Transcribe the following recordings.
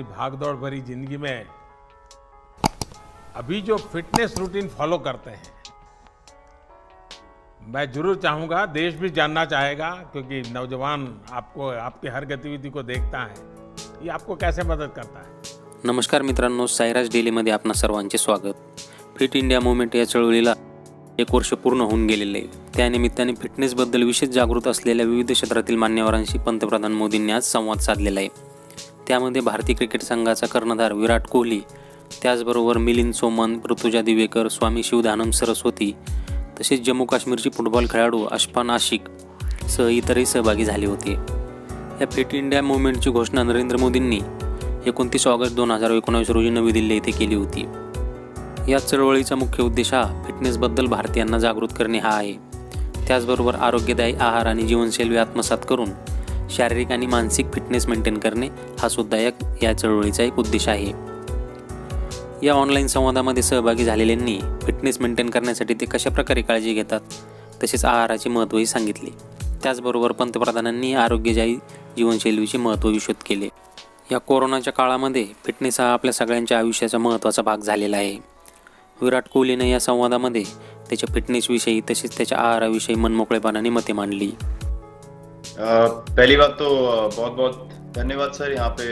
हमारी भागदौड़ भरी जिंदगी में अभी जो फिटनेस रूटीन फॉलो करते हैं, मैं जरूर चाहूंगा, देश भी जानना चाहेगा, क्योंकि नौजवान आपको आपकी हर गतिविधि को देखता है, ये आपको कैसे मदद करता है। नमस्कार मित्रांनो, साईराज डेलीमध्ये आपणा सर्वांचे स्वागत। फिट इंडिया मूवमेंट या चळवळीला 1 वर्ष पूर्ण होऊन गेलेले आहे। त्यानिमित्ताने फिटनेसबद्दल विशेष जागृत असलेल्या विविध क्षेत्रातील मान्यवरांशी पंतप्रधान मोदींनी आज संवाद साधलेला आहे। त्यामध्ये भारतीय क्रिकेट संघाचा कर्णधार विराट कोहली, त्याचबरोबर मिलिंद सोमन, ऋतुजा दिवेकर, स्वामी शिवदानंद सरस्वती, तसेच जम्मू काश्मीरची फुटबॉल खेळाडू अशफान आशिक सह इतरही सहभागी झाले होते। या फिट इंडिया मूवमेंटची घोषणा नरेंद्र मोदींनी 29 ऑगस्ट 2019 रोजी नवी दिल्ली येथे केली होती। या चळवळीचा मुख्य उद्देश हा फिटनेसबद्दल भारतीयांना जागृत करणे हा आहे। त्याचबरोबर आरोग्यदायी आहार आणि जीवनशैली आत्मसात करून शारीरिक आणि मानसिक फिटनेस मेंटेन करणे हा सुद्धा या चळवळीचा एक उद्देश आहे। या ऑनलाईन संवादामध्ये सहभागी झालेल्यांनी फिटनेस मेंटेन करण्यासाठी ते कशा प्रकारे काळजी घेतात, तसेच आहाराचे महत्त्वही सांगितले। त्याचबरोबर पंतप्रधानांनी आरोग्यदायी जीवनशैलीचे महत्त्व विशद केले। या कोरोनाच्या काळामध्ये फिटनेस हा आपल्या सगळ्यांच्या आयुष्याचा महत्त्वाचा भाग झालेला आहे। विराट कोहलीने या संवादामध्ये त्याच्या फिटनेसविषयी तसेच त्याच्या आहाराविषयी मनमोकळेपणाने मते मांडली। पहली बात तो बहुत बहुत धन्यवाद सर, यहाँ पे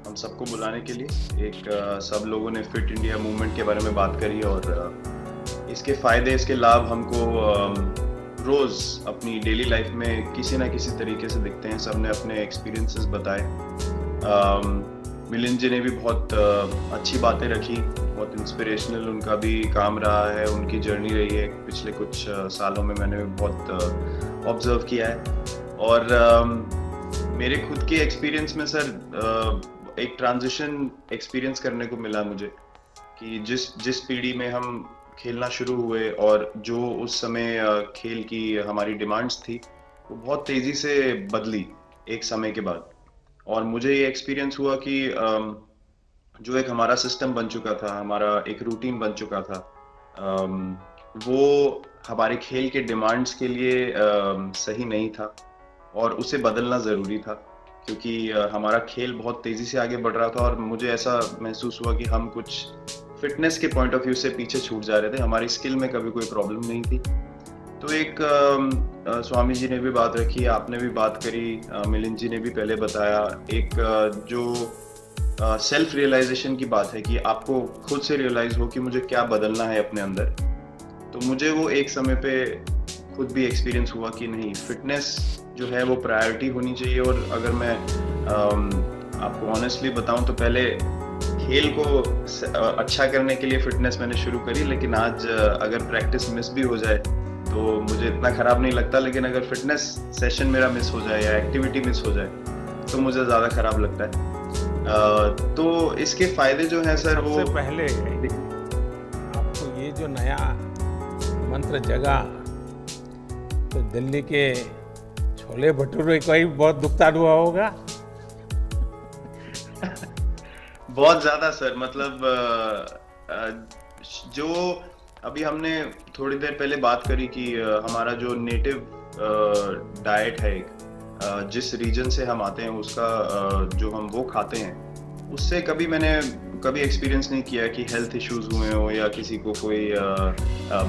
हम सबको बुलाने के लिए। एक सब लोगों ने फिट इंडिया मूवमेंट के बारे में बात करी और इसके फ़ायदे, इसके लाभ हमको रोज़ अपनी डेली लाइफ में किसी ना किसी तरीके से दिखते हैं। सब ने अपने एक्सपीरियंसेस बताए। मिलिंद जी ने भी बहुत अच्छी बातें रखी, बहुत इंस्पिरेशनल उनका भी काम रहा है, उनकी जर्नी रही है पिछले कुछ सालों में, मैंने भी बहुत ऑब्जर्व किया है। और मेरे खुद के एक्सपीरियंस में सर एक ट्रांजिशन एक्सपीरियंस करने को मिला मुझे कि जिस पीढ़ी में हम खेलना शुरू हुए और जो उस समय खेल की हमारी डिमांड्स थी वो बहुत तेज़ी से बदली एक समय के बाद। और मुझे ये एक्सपीरियंस हुआ कि जो एक हमारा सिस्टम बन चुका था, हमारा एक रूटीन बन चुका था, वो हमारे खेल के डिमांड्स के लिए सही नहीं था और उसे बदलना ज़रूरी था, क्योंकि हमारा खेल बहुत तेज़ी से आगे बढ़ रहा था और मुझे ऐसा महसूस हुआ कि हम कुछ फिटनेस के पॉइंट ऑफ व्यू से पीछे छूट जा रहे थे। हमारी स्किल में कभी कोई प्रॉब्लम नहीं थी। तो एक स्वामी जी ने भी बात रखी, आपने भी बात करी, मिलिंद जी ने भी पहले बताया, एक जो सेल्फ रियलाइजेशन की बात है कि आपको खुद से रियलाइज हो कि मुझे क्या बदलना है अपने अंदर। तो मुझे वो एक समय पे खुद भी एक्सपीरियंस हुआ कि नहीं, फिटनेस जो है वो प्रायोरिटी होनी चाहिए। और अगर मैं आपको ऑनेस्टली बताऊं तो पहले खेल को अच्छा करने के लिए फिटनेस मैंने शुरू करी, लेकिन आज अगर प्रैक्टिस मिस भी हो जाए तो मुझे इतना ख़राब नहीं लगता, लेकिन अगर फिटनेस सेशन मेरा मिस हो जाए या एक्टिविटी मिस हो जाए तो मुझे ज़्यादा ख़राब लगता है। तो इसके फ़ायदे जो हैं सर, वो सबसे पहले आपको ये जो नया मंत्र जगा तो दिल्ली के छोले भटूरे का ही बहुत दुखता हुआ होगा। बहुत ज़्यादा सर, मतलब जो अभी हमने थोड़ी देर पहले बात करी कि हमारा जो नेटिव डाइट है, जिस रीजन से हम आते हैं उसका जो हम वो खाते हैं, उससे मैंने कभी एक्सपीरियंस नहीं किया कि हेल्थ इश्यूज हुए हो या किसी को कोई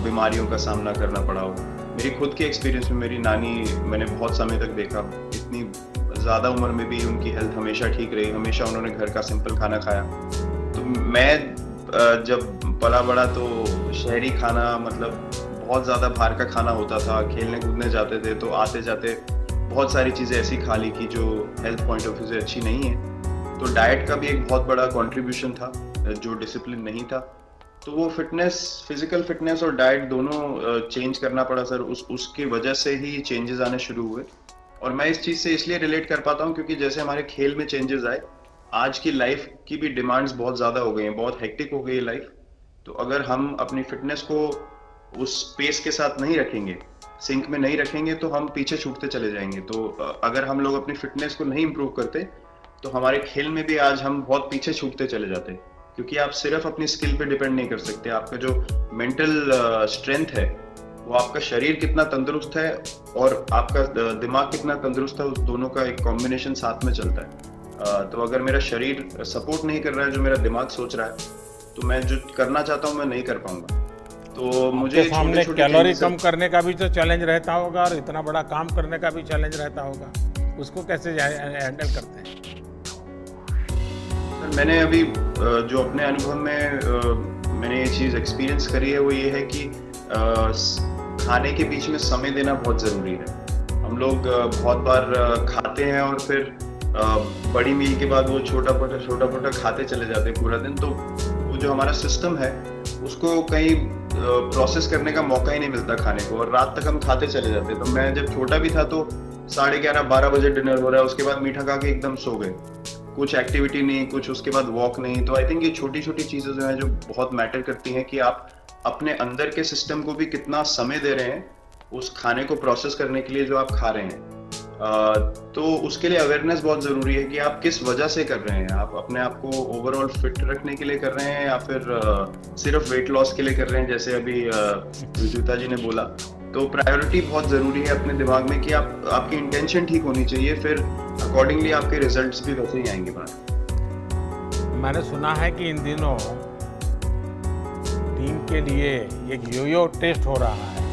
बीमारियों का सामना करना पड़ा हो। मेरी खुद के एक्सपीरियंस में मेरी नानी मैंने बहुत समय तक देखा, इतनी ज़्यादा उम्र में भी उनकी हेल्थ हमेशा ठीक रही, हमेशा उन्होंने घर का सिंपल खाना खाया। तो मैं जब पला बड़ा तो शहरी खाना, मतलब बहुत ज़्यादा बाहर का खाना होता था, खेलने कूदने जाते थे तो आते जाते बहुत सारी चीज़ें ऐसी खा ली कि जो हेल्थ पॉइंट ऑफ व्यू से अच्छी नहीं है। तो डाइट का भी एक बहुत बड़ा कंट्रीब्यूशन था, जो डिसिप्लिन नहीं था। तो वो फिटनेस, फिजिकल फिटनेस और डाइट दोनों चेंज करना पड़ा सर। उसकी वजह से ही चेंजेस आने शुरू हुए। और मैं इस चीज़ से इसलिए रिलेट कर पाता हूँ क्योंकि जैसे हमारे खेल में चेंजेस आए, आज की लाइफ की भी डिमांड्स बहुत ज़्यादा हो गई हैं, बहुत हेक्टिक हो गई है लाइफ। तो अगर हम अपनी फिटनेस को उस पेस के साथ नहीं रखेंगे, सिंक में नहीं रखेंगे, तो हम पीछे छूटते चले जाएंगे। तो अगर हम लोग अपनी फिटनेस को नहीं इम्प्रूव करते तो हमारे खेल में भी आज हम बहुत पीछे छूटते चले जाते हैं, क्योंकि आप सिर्फ अपनी स्किल पे डिपेंड नहीं कर सकते। आपका जो मेंटल स्ट्रेंथ है, वो आपका शरीर कितना तंदुरुस्त है और आपका दिमाग कितना तंदुरुस्त है, उस दोनों का एक कॉम्बिनेशन साथ में चलता है। तो अगर मेरा शरीर सपोर्ट नहीं कर रहा है जो मेरा दिमाग सोच रहा है, तो मैं जो करना चाहता हूँ मैं नहीं कर पाऊंगा। तो मुझे आपके सामने छोटे-छोटे कैलोरी changes- कम करने का भी तो चैलेंज रहता होगा और इतना बड़ा काम करने का भी चैलेंज रहता होगा, उसको कैसे हैंडल करते हैं? सर मैंने अभी जो अपने अनुभव में मैंने ये चीज़ एक्सपीरियंस करी है वो ये है कि खाने के बीच में समय देना बहुत ज़रूरी है। हम लोग बहुत बार खाते हैं और फिर बड़ी मील के बाद वो छोटा पोटा खाते चले जाते हैं पूरा दिन, तो वो जो हमारा सिस्टम है उसको कहीं प्रोसेस करने का मौका ही नहीं मिलता खाने को, और रात तक हम खाते चले जाते हैं। तो मैं जब छोटा भी था तो 11:30-12 बजे डिनर हो रहा है, उसके बाद मीठा खा के एकदम सो गए, कुछ एक्टिविटी नहीं, कुछ उसके बाद वॉक नहीं। तो आई थिंक ये छोटी छोटी चीज़ें जो हैं जो बहुत मैटर करती हैं कि आप अपने अंदर के सिस्टम को भी कितना समय दे रहे हैं उस खाने को प्रोसेस करने के लिए जो आप खा रहे हैं। तो उसके लिए अवेयरनेस बहुत ज़रूरी है कि आप किस वजह से कर रहे हैं। आप अपने आप को ओवरऑल फिट रखने के लिए कर रहे हैं या फिर सिर्फ वेट लॉस के लिए कर रहे हैं, जैसे अभी विजुता जी ने बोला। तो प्रायोरिटी बहुत ज़रूरी है अपने दिमाग में कि आपकी इंटेंशन ठीक होनी चाहिए, फिर अकॉर्डिंगली आपके रिजल्ट्स भी वैसे ही आएंगे बाहर। मैंने सुना है कि इन दिनों टीम के लिए एक योयो टेस्ट हो रहा है।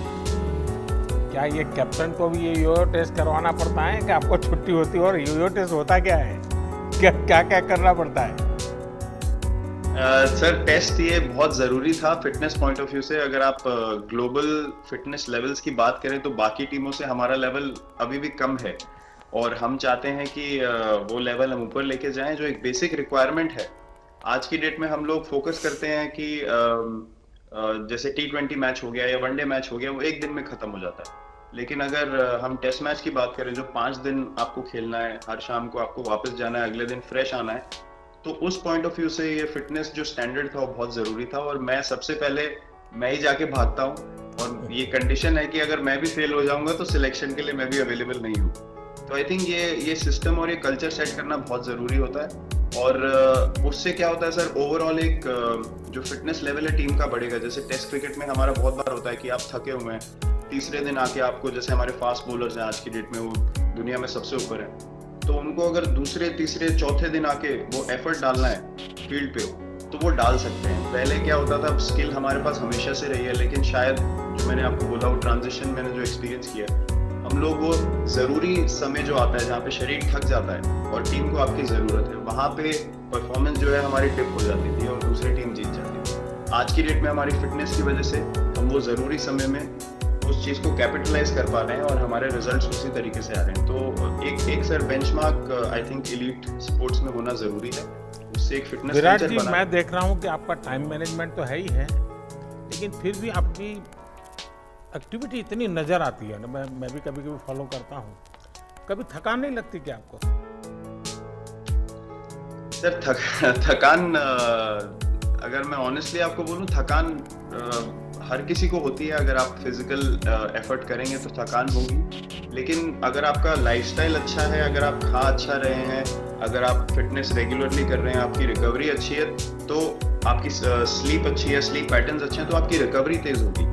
क्या ये कैप्टन को भी ये योयो टेस्ट करवाना पड़ता है कि आपको छुट्टी होती है? और योयो टेस्ट होता क्या है, क्या क्या करना पड़ता है? सर टेस्ट ये बहुत ज़रूरी था फिटनेस पॉइंट ऑफ व्यू से। अगर आप ग्लोबल फिटनेस लेवल्स की बात करें तो बाकी टीमों से हमारा लेवल अभी भी कम है, और हम चाहते हैं कि वो लेवल हम ऊपर लेके जाएं जो एक बेसिक रिक्वायरमेंट है। आज की डेट में हम लोग फोकस करते हैं कि जैसे T20 मैच हो गया या वनडे मैच हो गया, वो एक दिन में ख़त्म हो जाता है। लेकिन अगर हम टेस्ट मैच की बात करें जो 5 दिन आपको खेलना है, हर शाम को आपको वापस जाना है, अगले दिन फ्रेश आना है, तो उस पॉइंट ऑफ व्यू से ये फिटनेस जो स्टैंडर्ड था वो बहुत ज़रूरी था। और मैं सबसे पहले मैं ही जाके भागता हूँ, और ये कंडीशन है कि अगर मैं भी फेल हो जाऊंगा तो सिलेक्शन के लिए मैं भी अवेलेबल नहीं हूँ। तो आई थिंक ये सिस्टम और ये कल्चर सेट करना बहुत ज़रूरी होता है, और उससे क्या होता है सर, ओवरऑल एक जो फिटनेस लेवल है टीम का बढ़ेगा। जैसे टेस्ट क्रिकेट में हमारा बहुत बार होता है कि आप थके हुए हैं, तीसरे दिन आके आपको, जैसे हमारे फास्ट बॉलर्स हैं आज की डेट में वो दुनिया में सबसे ऊपर है, तो उनको अगर दूसरे तीसरे चौथे दिन आके वो एफर्ट डालना है फील्ड पे तो वो डाल सकते हैं। पहले क्या होता था, स्किल हमारे पास हमेशा से रही है, लेकिन शायद जो मैंने आपको बोला वो ट्रांजिशन मैंने जो एक्सपीरियंस किया, हम लोग वो ज़रूरी समय जो आता है जहाँ पे शरीर थक जाता है और टीम को आपकी ज़रूरत है, वहाँ पे परफॉर्मेंस जो है हमारी डिप हो जाती थी और दूसरी टीम जीत जाती थी। आज की डेट में हमारी फिटनेस की वजह से हम वो ज़रूरी समय में उस चीज़ को कैपिटलाइज कर पा रहे हैं और हमारे रिजल्ट्स उसी तरीके से आ रहे हैं। तो एक sir benchmark I think elite sports में होना ज़रूरी है, उससे एक फिटनेस विराट कल्चर जी, बना। मैं देख रहा हूँ कि आपका टाइम मैनेजमेंट तो है ही है, लेकिन फिर भी आपकी एक्टिविटी इतनी नज़र आती है ना, मैं भी कभी कभी फॉलो करता हूँ। कभी थकान नहीं लगती क्या आपको? सर थकान अगर मैं ऑनेस्टली आपको बोलूं, थकान हर किसी को होती है। अगर आप फिजिकल एफर्ट करेंगे तो थकान होगी, लेकिन अगर आपका लाइफस्टाइल अच्छा है, अगर आप खा अच्छा रहे हैं, अगर आप फिटनेस रेगुलरली कर रहे हैं, आपकी रिकवरी अच्छी है, तो आपकी स्लीप अच्छी है, स्लीप पैटर्न्स अच्छे हैं, तो आपकी रिकवरी तेज होगी।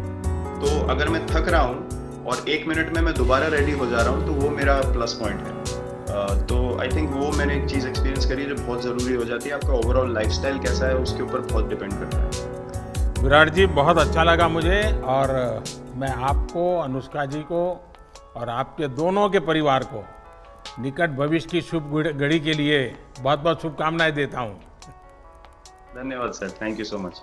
तो अगर मैं थक रहा हूँ और 1 मिनट में मैं दोबारा रेडी हो जा रहा हूँ तो वो मेरा प्लस पॉइंट है। तो आई थिंक वो मैंने एक चीज़ एक्सपीरियंस करी है जो बहुत ज़रूरी हो जाती है। आपका ओवरऑल लाइफस्टाइल कैसा है उसके ऊपर बहुत डिपेंड करता है। विराट जी, बहुत अच्छा लगा मुझे, और मैं आपको, अनुष्का जी को और आपके दोनों के परिवार को निकट भविष्य की शुभ घड़ी के लिए बहुत बहुत शुभकामनाएं देता हूँ। धन्यवाद sir, thank you so much.